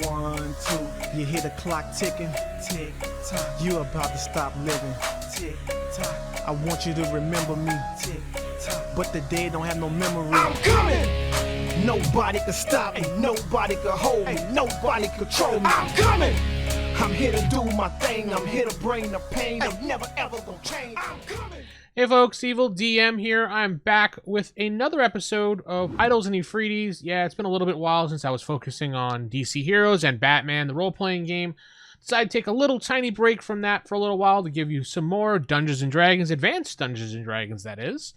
1, 2, you hear the clock ticking, tick tock. You about to stop living, tick tock. I want you to remember me, tick tock. But the dead don't have no memory. I'm coming. Nobody can stop me, nobody can hold me, nobody control me. I'm coming. I'm here to do my thing. I'm here to bring the pain. I'm never ever gonna change. I'm coming. Hey folks, Evil DM here. I'm back with another episode of Idols and Efreetis. Yeah, it's been a little bit while since I was focusing on DC Heroes and Batman, the role-playing game. Decided to take a little tiny break from that for a little while to give you some more Dungeons & Dragons, Advanced Dungeons & Dragons, that is.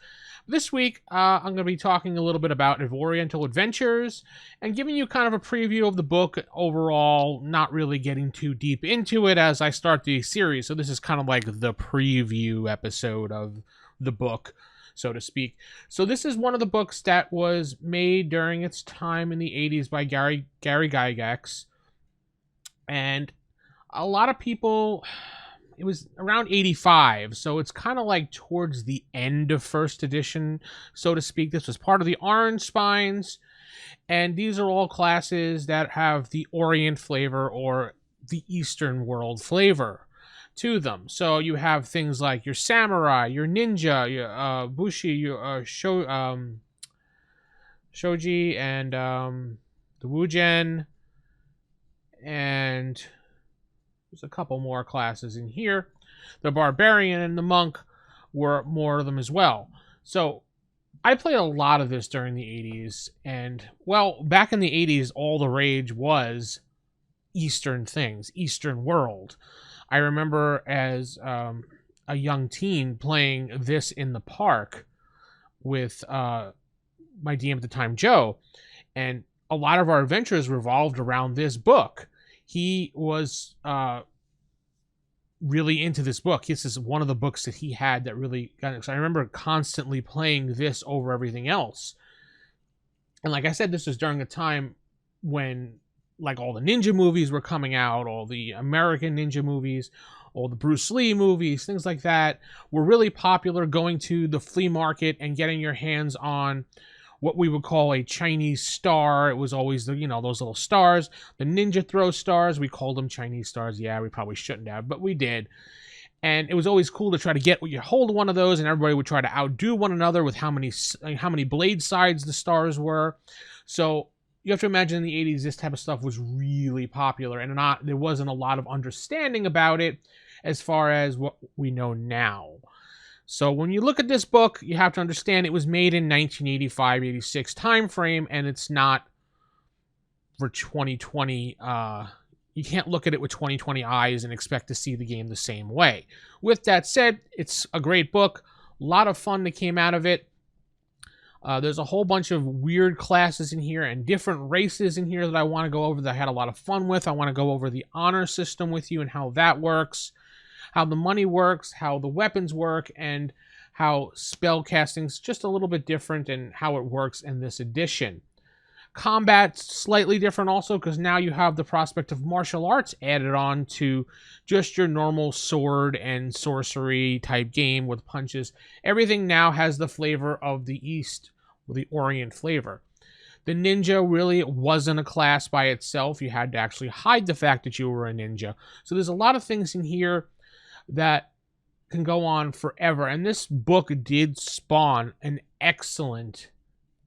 This week, I'm going to be talking a little bit about Oriental Adventures and giving you kind of a preview of the book overall, not really getting too deep into it as I start the series. So this is kind of like the preview episode of the book, so to speak. So this is one of the books that was made during its time in the 80s by Gary Gygax. And a lot of people... It was around 85, so it's kind of like towards the end of first edition, so to speak. This was part of the Orange Spines, and these are all classes that have the Orient flavor or the Eastern world flavor to them. So you have things like your samurai, your ninja, your bushi, your shoji, and the wujen, and... There's a couple more classes in here. The barbarian and the monk were more of them as well. So I played a lot of this during the 80s. And, well, back in the 80s, all the rage was Eastern things, Eastern world. I remember as a young teen playing this in the park with my DM at the time, Joe. And a lot of our adventures revolved around this book. He was really into this book. This is one of the books that he had that really got it. So I remember constantly playing this over everything else. And like I said, this was during a time when like all the ninja movies were coming out, all the American ninja movies, all the Bruce Lee movies, things like that were really popular, going to the flea market and getting your hands on what we would call a Chinese star. It was always the, those little stars, the ninja throw stars. We called them Chinese stars. Yeah, we probably shouldn't have, but we did. And it was always cool to try to get you hold one of those, and everybody would try to outdo one another with how many blade sides the stars were. So you have to imagine in the 80s, this type of stuff was really popular, and there wasn't a lot of understanding about it as far as what we know now. So when you look at this book, you have to understand it was made in 1985-86 time frame, and it's not for 2020. You can't look at it with 2020 eyes and expect to see the game the same way. With that said, it's a great book. A lot of fun that came out of it. There's a whole bunch of weird classes in here and different races in here that I want to go over that I had a lot of fun with. I want to go over the honor system with you and how that works, how the money works, how the weapons work, and how spell casting's just a little bit different and how it works in this edition. Combat's slightly different also because now you have the prospect of martial arts added on to just your normal sword and sorcery type game with punches. Everything now has the flavor of the East, or the Orient flavor. The ninja really wasn't a class by itself. You had to actually hide the fact that you were a ninja. So there's a lot of things in here that can go on forever. And this book did spawn an excellent,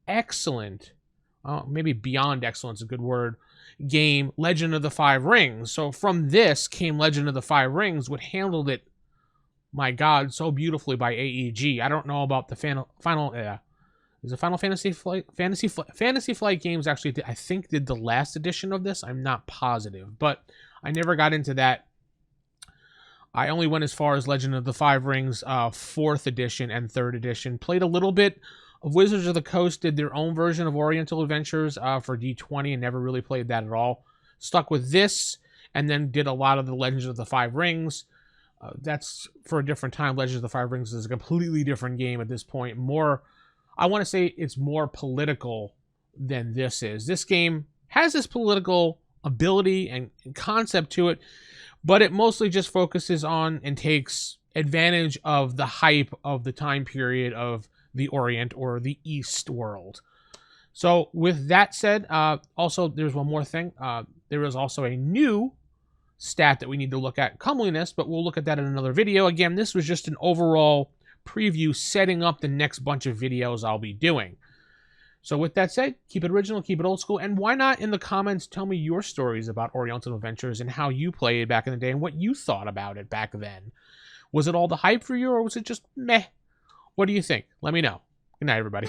maybe beyond excellence, a good word, game, Legend of the Five Rings. So from this came Legend of the Five Rings, which handled it, my God, so beautifully by AEG. I don't know about the is it Final Fantasy Flight? Fantasy Flight Games actually, I think, did the last edition of this. I'm not positive, but I never got into that. I only went as far as Legend of the Five Rings, 4th edition and 3rd edition. Played a little bit of Wizards of the Coast, did their own version of Oriental Adventures for D20 and never really played that at all. Stuck with this and then did a lot of the Legends of the Five Rings. That's for a different time. Legends of the Five Rings is a completely different game at this point. I want to say it's more political than this is. This game has this political ability and concept to it, but it mostly just focuses on and takes advantage of the hype of the time period of the Orient or the East world. So with that said, also there's one more thing. There is also a new stat that we need to look at, comeliness, but we'll look at that in another video. Again, this was just an overall preview setting up the next bunch of videos I'll be doing. So with that said, keep it original, keep it old school, and why not in the comments tell me your stories about Oriental Adventures and how you played back in the day and what you thought about it back then. Was it all the hype for you, or was it just meh? What do you think? Let me know. Good night, everybody.